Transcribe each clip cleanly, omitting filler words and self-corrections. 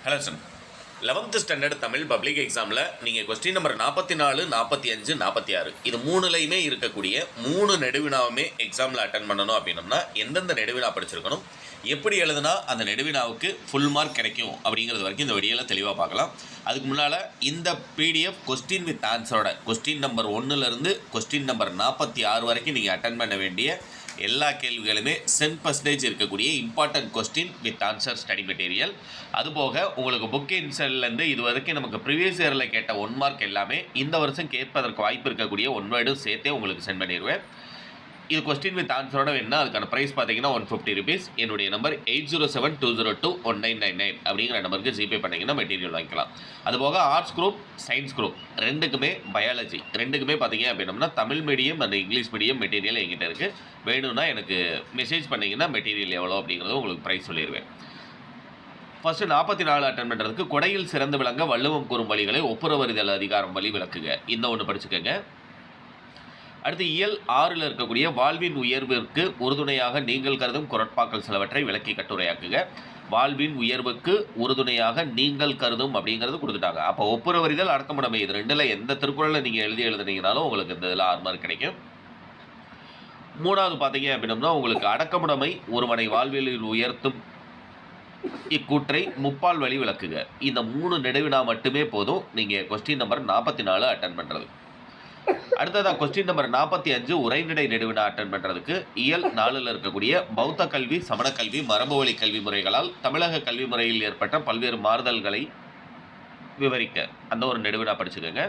Hello sir, 11th standard Tamil public எக்ஸாமில் நீங்கள் question number 44, 45, 46 இது மூணுலையுமே இருக்கக்கூடிய 3 நெடுவினாவுமே எக்ஸாமில் அட்டன் பண்ணணும் அப்படின்னம்னா எந்தெந்த நெடுவினா படிச்சிருக்கணும், எப்படி எழுதுனா அந்த நெடுவினாவுக்கு ஃபுல் மார்க் கிடைக்கும் அப்படிங்கிறது வரைக்கும் இந்த வீடியோவில் தெளிவாக பார்க்கலாம். அதுக்கு முன்னால் இந்த பிடிஎஃப் கொஸ்டின் வித் ஆன்சரோட கொஸ்டின் நம்பர் 1லேருந்து கொஸ்டின் நம்பர் 46 வரைக்கும் நீங்கள் அட்டன் பண்ண வேண்டிய எல்லா கேள்விகளுமே 10% இருக்கக்கூடிய important question with answer study material. அதுபோக உங்களுக்கு புக் இன்சல்லேருந்து இது வரைக்கும் நமக்கு ப்ரீவியஸ் இயரில் கேட்ட 1 மார்க் எல்லாமே இந்த வருஷம் கேட்பதற்கு வாய்ப்பு இருக்கக்கூடிய 1 வேர்டும் சேர்த்தே உங்களுக்கு சென்ட் பண்ணிடுவேன். இது கொஸ்டின் வித் ஆன்சரோட வேணுன்னா அதுக்கான ப்ரைஸ் பார்த்தீங்கன்னா 150 rupees. என்னுடைய நம்பர் 8072021999 அப்படிங்கிற நம்பருக்கு ஜிபே பண்ணிங்கன்னா மெட்டீரியல் வாங்கிக்கலாம். அதுபோக ஆர்ட்ஸ் குரூப், சயின்ஸ் குரூப் ரெண்டுக்குமே பயாலஜி ரெண்டுக்குமே பார்த்தீங்க அப்படின்னம்னா Tamil medium and English medium material எங்கிட்ட இருக்குது. வேணும்னா எனக்கு மெசேஜ் பண்ணிங்கன்னா மெட்டீரியல் எவ்வளோ அப்படிங்கிறத உங்களுக்கு ப்ரைஸ் சொல்லிடுவேன். ஃபஸ்ட்டு 44 அட்டன் பண்ணுறதுக்கு கொடையில் சிறந்து விளங்க வள்ளுவம் கூறும் வழிகளை ஒப்புரவறிதல் அதிகாரம் வழி விளக்குக, இந்த ஒன்று படிச்சுக்கோங்க. அடுத்து இயல் 6ல் இருக்கக்கூடிய வாழ்வின் உயர்விற்கு உறுதுணையாக நீங்கள் கருதும் குரட்பாக்கள் சிலவற்றை விளக்கி கட்டுரையாக்குக. வாழ்வின் உயர்வுக்கு உறுதுணையாக நீங்கள் கருதும் அப்படிங்கிறது கொடுத்துட்டாங்க. அப்போ ஒப்புரவறிதல், அடக்கமுடைமை இது ரெண்டில் எந்த திருக்குறளில் நீங்கள் எழுதுனீங்கனாலும் உங்களுக்கு இந்த இதில் 6 மார்க் கிடைக்கும். 3வது பார்த்தீங்க அப்படின்னம்னா உங்களுக்கு அடக்கமுடைமை ஒருவனை வாழ்வியலில் உயர்த்தும் இக்கூற்றை முப்பால் வழி விளக்குக. இந்த 3 நெடுவினா மட்டுமே போதும் நீங்கள் கொஸ்டின் நம்பர் 44 அட்டன் பண்ணுறது. அடுத்ததாக கொஸ்டின் நம்பர் 45 உரைநடை நெடுவினா அட்டன் பண்ணுறதுக்கு இயல் 4ல் இருக்கக்கூடிய பௌத்த கல்வி, சமண கல்வி, மரபு வழி கல்வி முறைகளால் தமிழக கல்வி முறையில் ஏற்பட்ட பல்வேறு மாறுதல்களை விவரிக்க, அந்த ஒரு நெடுவினா படிச்சுக்கோங்க.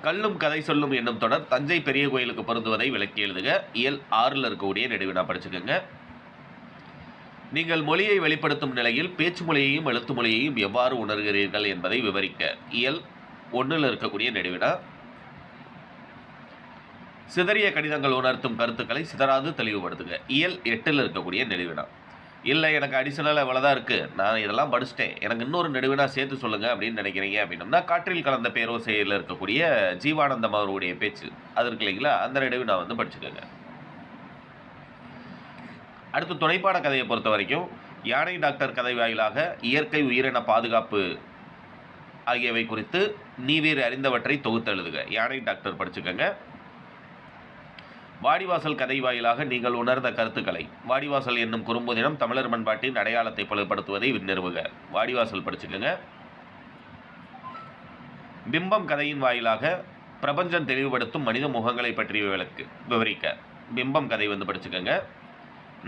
கல்லும் கதை சொல்லும் என்னும் தொடர் தஞ்சை பெரிய கோயிலுக்கு பொருந்துவதை விளக்கி எழுதுக. இயல் 6ல் இருக்கக்கூடிய நெடுவினா படிச்சுக்கோங்க. நீங்கள் மொழியை வெளிப்படுத்தும் நிலையில் பேச்சு மொழியையும் எழுத்து மொழியையும் எவ்வாறு உணர்கிறீர்கள் என்பதை விவரிக்க. இயல் 1ல் இருக்கக்கூடிய நெடுவினா. சிதறிய கடிதங்கள் உணர்த்தும் கருத்துக்களை சிதறாது தெளிவுபடுத்துக. இயல் 8ல் இருக்கக்கூடிய நெடுவினா. இல்லை எனக்கு அடிஷனலாக இவ்வளோதான் இருக்குது, நான் இதெல்லாம் படிச்சுட்டேன், எனக்கு இன்னொரு நெடுவினா சேர்த்து சொல்லுங்கள் அப்படின்னு நினைக்கிறீங்க அப்படின்னம்னா காற்றில் கலந்த பேரோசையில் இருக்கக்கூடிய ஜீவானந்தம் அவருடைய பேச்சு அது இருக்கு இல்லைங்களா, அந்த நெடுவினா வந்து படிச்சுக்கோங்க. அடுத்து துணைப்பாட கதையை பொறுத்த வரைக்கும் யானை டாக்டர் கதை வாயிலாக இயற்கை உயிரின பாதுகாப்பு ஆகியவை குறித்து நீவீர் அறிந்தவற்றை தொகுத்து எழுதுக. யானை டாக்டர் படிச்சுக்கோங்க. வாடிவாசல் கதை வாயிலாக நீங்கள் உணர்ந்த கருத்துக்களை. வாடிவாசல் என்னும் குறும்பு தினம் தமிழர் பண்பாட்டின் அடையாளத்தை பலப்படுத்துவதை நிறுவுக. வாடிவாசல் படிச்சுக்கோங்க. பிம்பம் கதையின் வாயிலாக பிரபஞ்சம் தெளிவுபடுத்தும் மனித முகங்களை பற்றி விவரிக்க. பிம்பம் கதை வந்து படிச்சுக்கோங்க.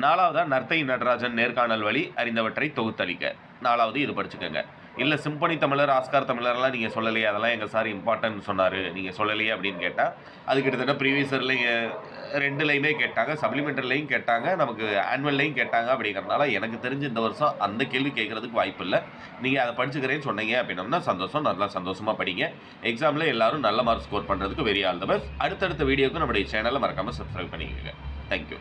4வதாக நர்த்தை நடராஜன் நேர்காணல் வழி அறிந்தவற்றை தொகுத்தளிக்க. 4வது இது படிச்சுக்கோங்க. இல்லை சிம்பனி தமிழர், ஆஸ்கார் தமிழர்லாம் நீங்கள் சொல்லலையே, அதெல்லாம் எங்கள் சார் இம்பார்ட்டன்ட் சொன்னார், நீங்கள் சொல்லலையே அப்படின்னு கேட்டால் அது கிட்டத்தட்ட ப்ரீவியஸ் இயர்லையும் 2லையுமே கேட்டாங்க, சப்ளிமெண்டரிலையும் கேட்டாங்க, நமக்கு ஆனுவல்லையும் கேட்டாங்க. அப்படிங்கிறதுனால எனக்கு தெரிஞ்சு இந்த வருஷம் அந்த கேள்வி கேட்குறதுக்கு வாய்ப்பு இல்லை. நீங்கள் அதை படிச்சுக்கிறேன்னு சொன்னீங்க அப்படின்னம்னா சந்தோஷம், நல்லா சந்தோஷமாக படிங்க. எக்ஸாமில் எல்லோரும் நல்ல மார்க் ஸ்கோர் பண்ணுறதுக்கு வெரி ஆல் த பெஸ்ட். அடுத்தடுத்த வீடியோக்கு நம்முடைய சேனலை மறக்காமல் சப்ஸ்கிரைப் பண்ணிக்கோங்க. தேங்க்யூ.